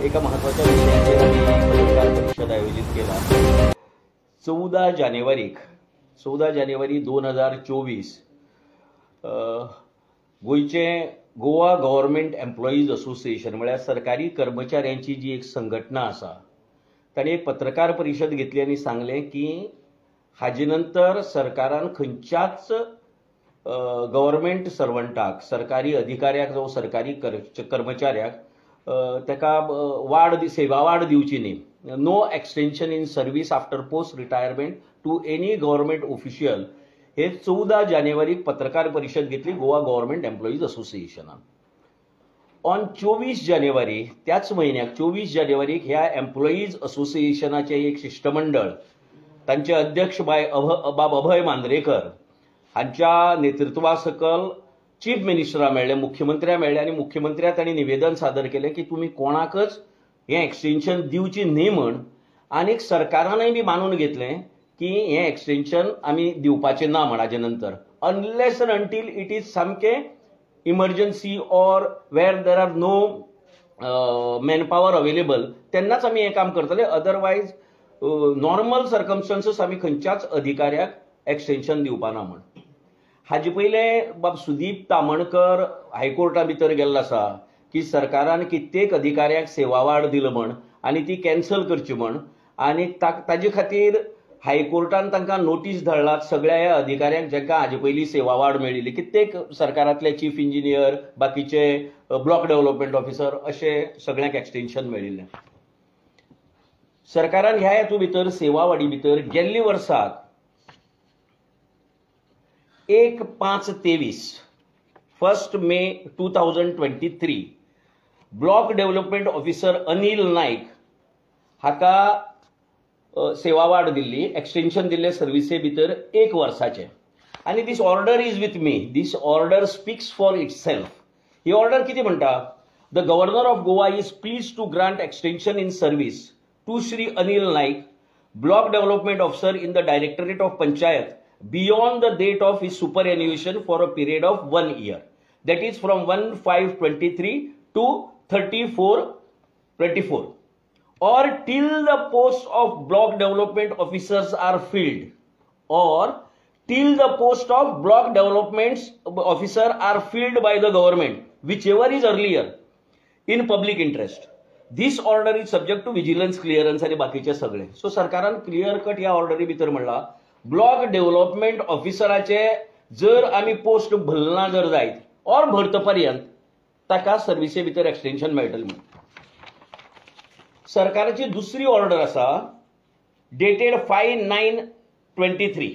एका महत्त्वाच्या विषयाचेर आमी पत्रकार परिशद आयोजित केला. 14 जानेवारी 2024 गोयचे गोवा गव्हर्नमेंट एम्प्लॉईज असोसिएशन म्हळ्यार सरकारी कर्मचाऱ्यांची जी एक संघटना आसा ताणें एक पत्रकार परिशद घेतली आनी सांगलें की हाजे नंतर सरकारान खंयच्याच गव्हर्नमेंट सर्वंटाक, सरकारी अधिकाऱ्याक जावं सरकारी कर्मचाऱ्याक ताका सेवा वाड दिवची न्ही. No extension in service after post retirement to any government official हे 14 जानेवारीक पत्रकार परिशद घेतली गोवा गव्हर्नमेंट एम्प्लॉईज असोसिएशनान. ऑन 24 जानेवारी त्याच म्हयन्याक 24 जानेवारीक ह्या एम्प्लॉईज असोसिएशनाचे एक शिष्टमंडळ तांचे अध्यक्ष बाब अभय मांद्रेकर हांच्या नेतृत्वा सकल चीफ मिनिस्टरा मेळ्ळे, मुख्यमंत्र्या मेळ्ळे आनी मुख्यमंत्र्याक तांणी निवेदन सादर केलें की तुमी कोणाकच हें एक्सटेंशन दिवची न्ही म्हण. आनीक सरकारानय बी मानून घेतलें की हें एक्सटेंशन आमी दिवपाचें ना म्हण हाजे नंतर, unless and until it is सामकें emergency or where there are no manpower available तेन्नाच आमी हें काम करतले. अदरवायज नॉर्मल सर्कमस्टन्सीस आमी खंयच्याच अधिकाऱ्याक एक्सटेंशन दिवपाना म्हण. हाजे पयलें बाब सुदीप तामणकर हायकोर्टा भितर गेल्लो आसा की सरकारान कित्येक अधिकाऱ्यांक सेवा वाड दिलो म्हण आनी ती कॅन्सल करची म्हण, आनी ताजे खातीर हायकोर्टान तांकां नोटीस धाडला सगळ्या ह्या अधिकाऱ्यांक जांकां हाजे पयलीं सेवा वाड मेळिल्ली. कित्येक सरकारांतले चीफ इंजिनियर, बाकीचे ब्लॉक डेव्हलपमेंट ऑफिसर अशे सगळ्यांक एक्सटेंशन मेळिल्लें. सरकारान ह्या हेतू भितर सेवा वाडी भितर गेल्ल्या वर्साक 1/5/23 1 मे 2023 block development officer Anil Naik हाका सेवा वाड दिल्ली, एक्सटेंशन दिल्ले सर्विसे भितर 1 वर्साचे. आनी this order is with me. This order speaks for itself. ही ऑर्डर कितें म्हणटा? The governor of Goa is please to grant extension in service to Shri Anil Naik, block development officer in the directorate of panchayat beyond the date of his superannuation for a period of 1 year, that is from 1/5/23 to 30/4/24, or till the post of block development officers are filled, or till the post of block development officer are filled by the government, whichever is earlier, in public interest. This order is subject to vigilance clearance आणि बाकीचे सगळे. So सरकारान clear cut या ऑर्डरी भितर म्हणला block development ऑफिसराचे जर आमी पोस्ट भरना जर जायत और भरत पर्यंत ताका सर्विसे भितर एक्सटेंशन मेळटलें म्हणून. सरकाराची दुसरी ऑर्डर आसा dated 5/9/23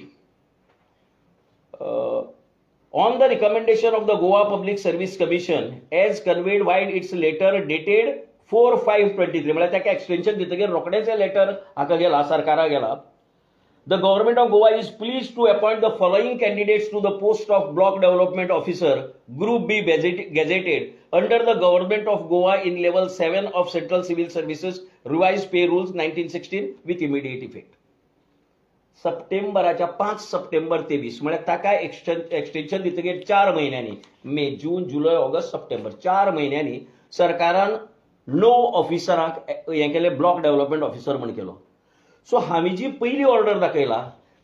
on the recommendation of the Goa public service commission as conveyed vide its letter dated 4/5/23 म्हळ्यार ताका एक्सटेंशन दितकीर रोखडेच हे लेटर हाका गेला, सरकाराक गेला. The government of Gowa is pleased to appoint the following candidates to the post of block development officer, Group B gazetted under the government of Gowa in level 7 of Central Civil Services revised pay rules 1916 with immediate effect. सप्टेंबराच्या 5 September 23 म्हळ्यार ताका extension दितकीर 4 म्हयन्यांनी, मे, जून, July, August, September 4 म्हयन्यांनी सरकारान 9 ऑफिसरांक हें केलें, block development officer म्हण केलो. So हांवें जी पयली ऑर्डर दाखयला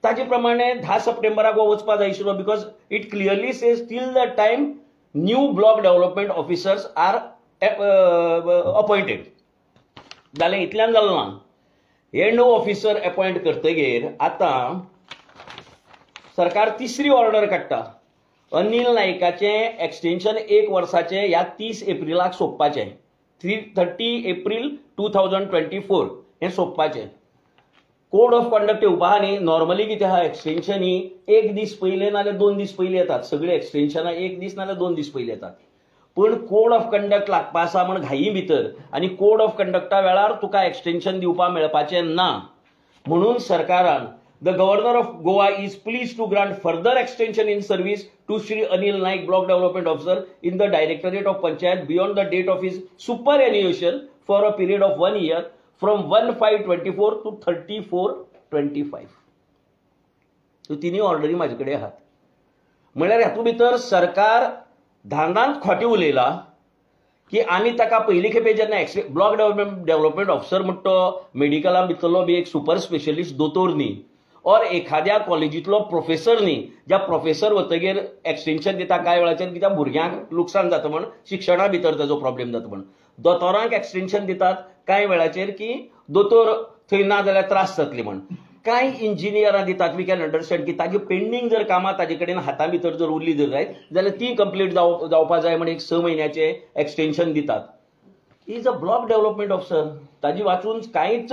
ताजे प्रमाणे 10 सप्टेंबराक वचपा जाय आशिल्लो, because it clearly says till the time new block development officers are appointed. जालें, इतल्यान जालें ना. हे 9 ऑफिसर अपॉइंट करतकीर आतां सरकार तिसरी ऑर्डर काडटा. अनिल नायकाचें एक्सटेंशन 1 वर्साचें ह्या 30 एप्रिलाक सोंपपाचें. 30 एप्रील 2024 हें सोंपपाचें. कोड ऑफ कंडक्ट येवपा आहा न्ही. नॉर्मली कितें आहा, एक्सटेंशन ही 1 दीस पयले नाल्यार 2 दीस पयलीं येतात. सगळे एक्सटेंशनां 1 दीस नाल्यार 2 दीस पयलीं येतात. पूण कोड ऑफ कंडक्ट लागपा आसा म्हण घाई भितर, आनी कोड ऑफ कंडक्टा वेळार तुका एक्सटेंशन दिवपा मेळपाचें ना म्हणून सरकारान the governor of Goa is please to grant further extension in service to Shri Anil Naik, block development officer in the directorate of panchayat beyond the date of his superannuation for a period of 1 year from 1/5/24 to 30/4/25. ह्यो तिनी ऑर्डरी म्हाजे कडेन आहात. म्हळ्यार हातूंत भितर सरकार धांदांत खोटे उलयला की आमी ताका पयली खेपे जेन्ना ब्लॉक डेव्हलपमेंट ऑफिसर म्हणटा तो मेडिकला भितरलो बी एक सुपर स्पेशलिस्ट दोतोर न्ही, और एखाद्या कॉलेजींतलो प्रोफेसर न्ही, ज्या प्रोफेसर वतगीर एक्सटेंशन दिता कांय वेळाचेर कित्याक भुरग्यांक लुकसाण जाता म्हण शिक्षणा भितर ताजो प्रॉब्लेम जाता म्हण दोतोरांक एक्सटेंशन दितात कांय वेळाचेर की दोतोर थंय ना जाल्यार त्रास जातले म्हण, कांय इंजिनियरां दितात. वी कॅन अंडरस्टँड की ताजी पेंडींग जर कामां ताजे कडेन हाता भितर जर उरली जर जायत जाल्यार ती कंप्लीट जावपा जाय म्हण एक 6 म्हयन्याचे एक्सटेंशन दितात. Is a block development officer, ताजी वाचून कांयच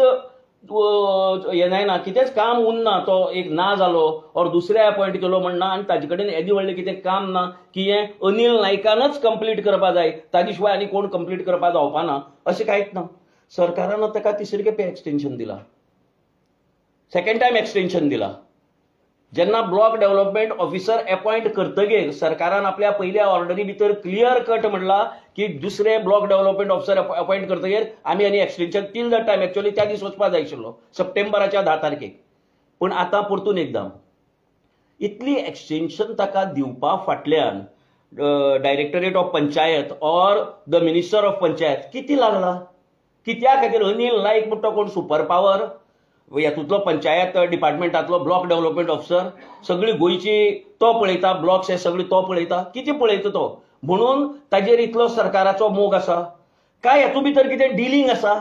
हे जायना, कितेंच काम उरना, तो एक ना जालो और दुसऱ्या अपॉइंट केलो म्हणना आनी ताजे कडेन येदी व्हडलें कितें काम ना की हें अनिल नायकानच कंप्लीट करपा जाय, ताजे शिवाय आनी कोण कंप्लीट करपा जावपाना अशें कांयच ना. सरकारान ताका तिसरे खेपे एक्सटेंशन दिला, सेकंड टायम एक्सटेंशन दिला. जेन्ना ब्लॉक डेव्हलपमेंट ऑफिसर अपॉइंट करतगीर सरकारान आपल्या पयल्या ऑर्डरी भितर क्लियर कट म्हणला की दुसरे ब्लॉक डेव्हलपमेंट ऑफिसर अपॉइंट करतगीर आमी आनी extension till the time, actually त्या दीस वचपा जाय आशिल्लो सप्टेंबराच्या 10 तारखेक, पूण आतां परतून एकदम इतली एक्सटेंशन ताका दिवपा फाटल्यान डायरेक्टरेट ऑफ पंचायत और द मिनिस्टर ऑफ पंचायत कितें लागला, कित्या खातीर अनिल नायक म्हणटा कोण सुपर पावर हातूंतलो पंचायत डिपार्टमेंटांतलो ब्लॉक डेव्हलपमेंट ऑफिसर, सगळी गोंयची तो पळयता, ब्लॉक्स हे सगळे तो पळयता, कितें पळयता तो म्हणून ताजेर इतलो सरकाराचो मोग आसा काय हातूंत भितर कितें डिलिंग आसा?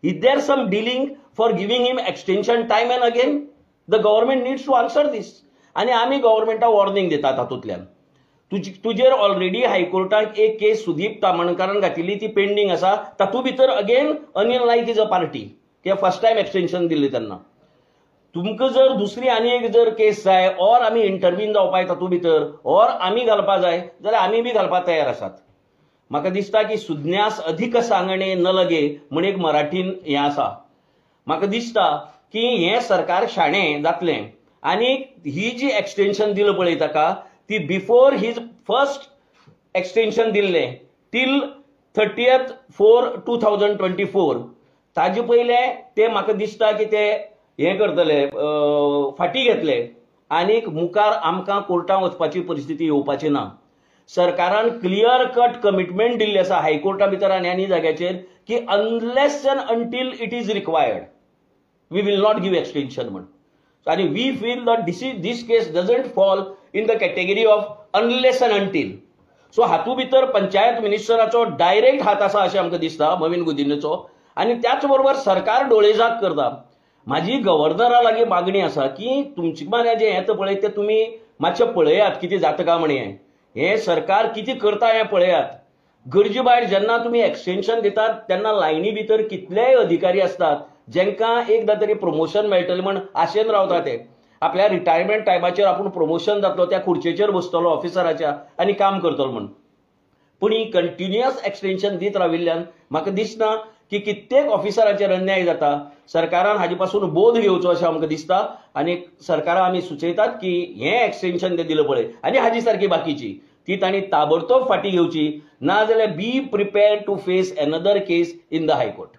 Is there some dealing for giving him extension time and again? The government needs to answer this. आनी आमी गव्हर्नमेंटाक वॉर्निंग दितात हातूंतल्यान. तुजेर ऑलरेडी हायकोर्टाक एक केस सुदीप तामणकारान घातिल्ली ती पेंडींग आसा, तातूंत भितर again Anil Nayak is a party किंवा फर्स्ट टायम एक्सटेंशन दिल्ली तेन्ना. तुमकां जर दुसरी आनी एक जर केस जाय और आमी इंटरव्हीन जावपाक तातूंत भितर और आमी घालपा जाय जाल्यार आमी बी घालपाक तयार आसात. म्हाका दिसता की सुज्ञास अधिक सांगणे न लगे म्हण एक मराठीन हें आसा. म्हाका दिसता की हें सरकार शाणें जातलें आनी ही जी एक्सटेंशन दिला पळय ताका ती बिफोर हीज फर्स्ट एक्सटेंशन दिल्लें टील 30/4/2024 ताजे पयले ते म्हाका दिसता की ते हें करतले, फाटी घेतले आनीक मुखार आमकां कोर्टां वचपाची परिस्थिती येवपाची ना. सरकारान क्लियर कट कमिटमेंट दिल्ली आसा हायकोर्टा भितर आनी जाग्याचेर की unless and until it is required we will not give extension म्हण. आनी we feel that this case doesn't fall in the category of unless and until. So हातूंत भितर पंचायत मिनिस्टराचो डायरेक्ट हात आसा अशें आमकां दिसता, मवीन गुदिन्यचो. आनी त्याच बरोबर सरकार डोळेजाक करता. म्हाजी गव्हर्नरा लागीं मागणी आसा की तुमचे म्हऱ्या जें येता पळय तें तुमी मातशें पळयात कितें जाता काय म्हण हें सरकार कितें करता हें पळयात. गरजे भायर जेन्ना तुमी एक्सटेंशन दितात तेन्ना लायनी भितर कितलेय अधिकारी आसतात जेंकां एकदां तरी प्रमोशन मेळटलें म्हण आशेन रावता ते. आपल्या रिटायरमेंट टायमाचेर आपूण प्रमोशन जातलो त्या खुर्चेचेर बसतलो ऑफिसराच्या आनी काम करतलो म्हण. पूण ही कंटिन्युअस एक्सटेंशन दीत राविल्ल्यान म्हाका दिसना की कित्येक ऑफिसरांचेर अन्याय जाता. सरकारान हाजे पासून बोध घेवचो अशें आमकां दिसता आनी सरकाराक आमी सुचयतात की हें एक्सटेंशन तें दिलें पळय आनी हाजी सारकी बाकीची ती तांणी ताबडतोब फाटी घेवची, ना जाल्यार be prepare to face another case in the high court.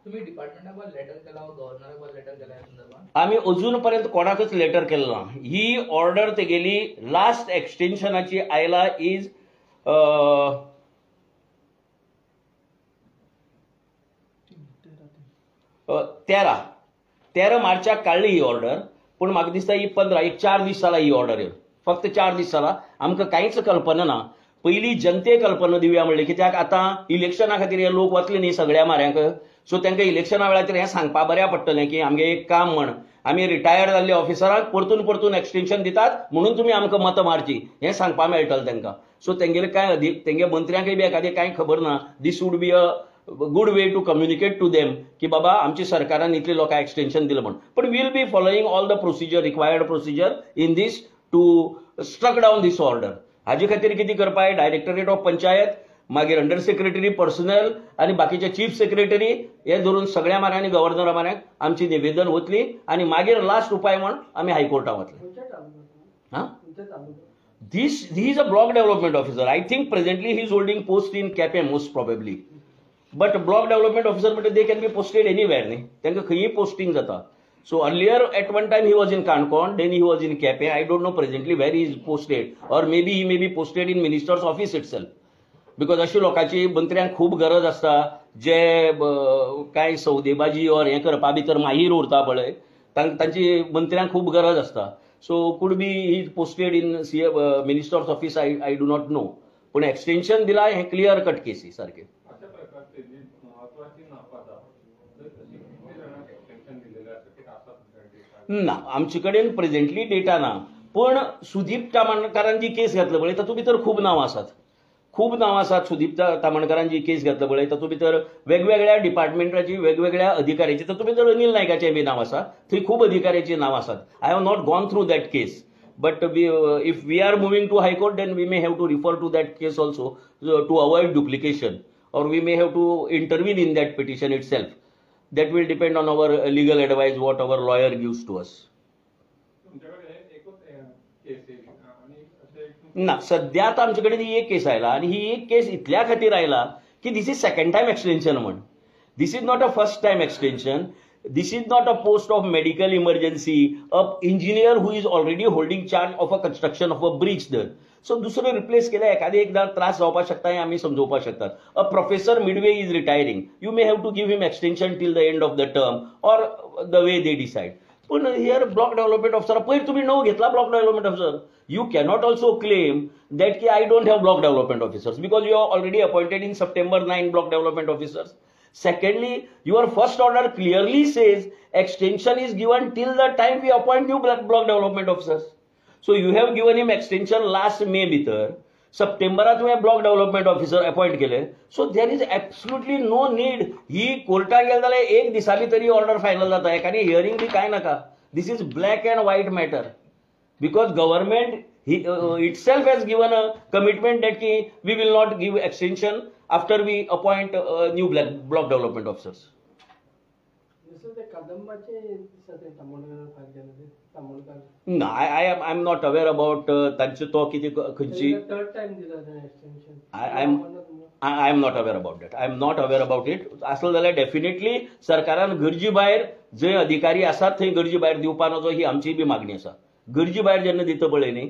तुम्ही डिपार्टमेंटाक लेटर केला, गव्हर्नराक लेटर केला या संदर्भात? आमी अजून पर्यंत कोणाकच लेटर केलें ना. ही ऑर्डर तेगेली लास्ट एक्सटेंशनाची आयला इज 13 मार्चाक काडली ही ऑर्डर. पूण म्हाका दिसता ही 15 एक 4 दीस जाला ही ऑर्डर येवन, फक्त 4 दीस जाला. आमकां कांयच कल्पना ना. पयली जनतेक कल्पना दिवया म्हणलें, कित्याक आतां इलेक्शना खातीर हे लोक वतले न्ही सगळ्या माऱ्यांक. सो तांकां इलेक्शना वेळाचेर हें सांगपा बऱ्या पडटलें की आमगे एक काम म्हण आमी रिटायर्ड जाल्ले ऑफिसरांक परतून परतून एक्सटेंशन दितात म्हणून तुमी आमकां मतां मारची हें सांगपा मेळटलें तांकां. सो तेंगेले कांय तेंगे मंत्र्यांकय बी एखादें कांय खबर ना. This would be a good way to communicate to them की बाबा आमच्या सरकारान इतले लोकांक एक्सटेंशन दिलं म्हण. पण will be following all the procedure, required procedure in this to struck down this order. हाजे खातीर कितें करपाक डायरेक्टरेट ऑफ पंचायत, मागीर अंडर सेक्रेटरी पर्सनल आनी बाकीचे चीफ सेक्रेटरी हे धरून सगळ्या माऱ्यांनी गव्हर्नरा माऱ्यांक आमची निवेदन वतली आनी मागीर लास्ट उपाय म्हण आमी हायकोर्टाक वतले. हां, This he is a block development officer. I think presently he is holding post in Cape most probably. But block development officer, but they can be posted anywhere. Ne? त्यांका खंयी posting जाता. So earlier at one time he was in Concon, then he was in Cape. I don't know presently where he is posted, or maybe he may be posted in minister's office itself. Because अशी लोकांची मंत्र्यांक खूब गरज आसता जे काय सौदेबाजी or हें करपा भितर माहीर उरता पळय, तांची मंत्र्यांक खूब गरज आसता. So could be he posted in minister's office, I do not know. पूण एक्सटेन्शन दिला हें क्लियर कट केसी सारकें. अशा प्रकारचे जी महत्वाची नापादा एक्सटेन्शन दिलेले आसा ना, आमचे कडेन प्रेझेंटली डेटा ना. पण सुदीप तामणकारान जी केस घातली पळय तातूंत भितर खूब नांवां आसात. खूब नांवां आसात. सुदीप तामणकारान जी केस घातली पळय तातूंत भितर वेगवेगळ्या डिपार्टमेंटाची वेगवेगळ्या अधिकाऱ्याची, तातूंत भितर अनिल नायकाचें बी नांव आसा. थंय खूब अधिकाऱ्याची नांवां आसात. I have not gone through that case. But if we are moving to High Court, then we may have to refer to that case also to avoid duplication, or we may have to intervene in that petition itself. That will depend on our legal advice, what our lawyer gives to us. ना, सध्या आता आमचे कडेन ही एक केस आयला आणि ही एक केस इतल्या खातीर आयला की this is second time extension म्हण. This is not a first time extension. This is not a post of medical emergency, a engineer who is already holding charge of a construction of a bridge there. So दुसरं replace केलं एखादे एकदा त्रास जावपाक शकता हे आम्ही समजोवपाक शकतात. A professor midway is retiring, you may have to give him extension till the end of the term or the way they decide. पण हियर ब्लॉक डेव्हलपमेंट ऑफिसर पयर तुम्ही नो घेतला block development officer. You cannot also claim that की I don't have block development officers because you are already appointed in September 9 block development officers. Secondly, your first order clearly says extension is given till the time we appoint new block development officers. So you have given him extension last May भितर. सप्टेंबरात तुम्ही block development officer appoint केले. So there is absolutely no need. ही कोर्टात गेले जाल्यार एक दिसाली तरी ऑर्डर फायनल जाता. एखादी हियरिंग बी काय नाका. This is black and white matter. Because government itself has given a commitment that we will not give extension after we appoint new block development officers. No, I'm not aware about तांचे तो किती खंयची. I am not aware about that. I am not aware about it. असलं जाल्यार definitely सरकारान गरजे भायर जे अधिकारी आसात थंय गरजे भायर दिवपा नजो ही आमची बी मागणी आसा. गरजे भायर जेन्ना दिता पळय न्ही,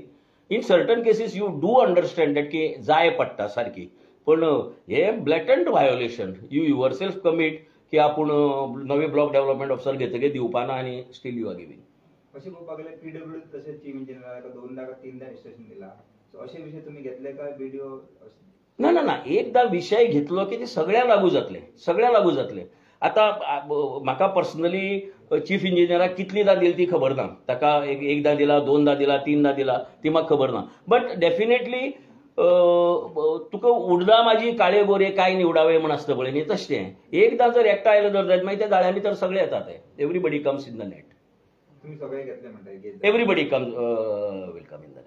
in certain cases you do understand that की जाय पडटा सारकी. पण हे blatant violation you yourself commit की आपण नवे ब्लॉक डेव्हलपमेंट ऑफिसर घेतगे दिवपाना आणि स्टील यू आर गिविंग. अशें पळोवपाक गेल्यार पीडब्ल्यू तशेंच चीफ इंजिनियराक 2दा का 3दा एक्सटेन्शन दिला. सो अशे विशय तुम्ही घेतले काय व्हिडिओ? ना ना ना, एकदा विषय घेतलो की ते सगळ्या लागू जातले. आता म्हाका पर्सनली चीफ इंजिनियराक कितलीदा दिली ती खबर ना. ताका एकदा दिला, 2दा दिला, 3दा दिला ती म्हाका खबर ना. बट डेफिनेटली तुका उडदा माझी काळे गोरे काय निवडावे म्हण आसता पळय न्ही, तशें एकदा जर एकटा आयलो जर मागीर त्या जाळ्या भितर सगळे येतात. Everybody comes in the net. तुम्ही सगळे घेतले म्हणटा. Everybody comes will come in the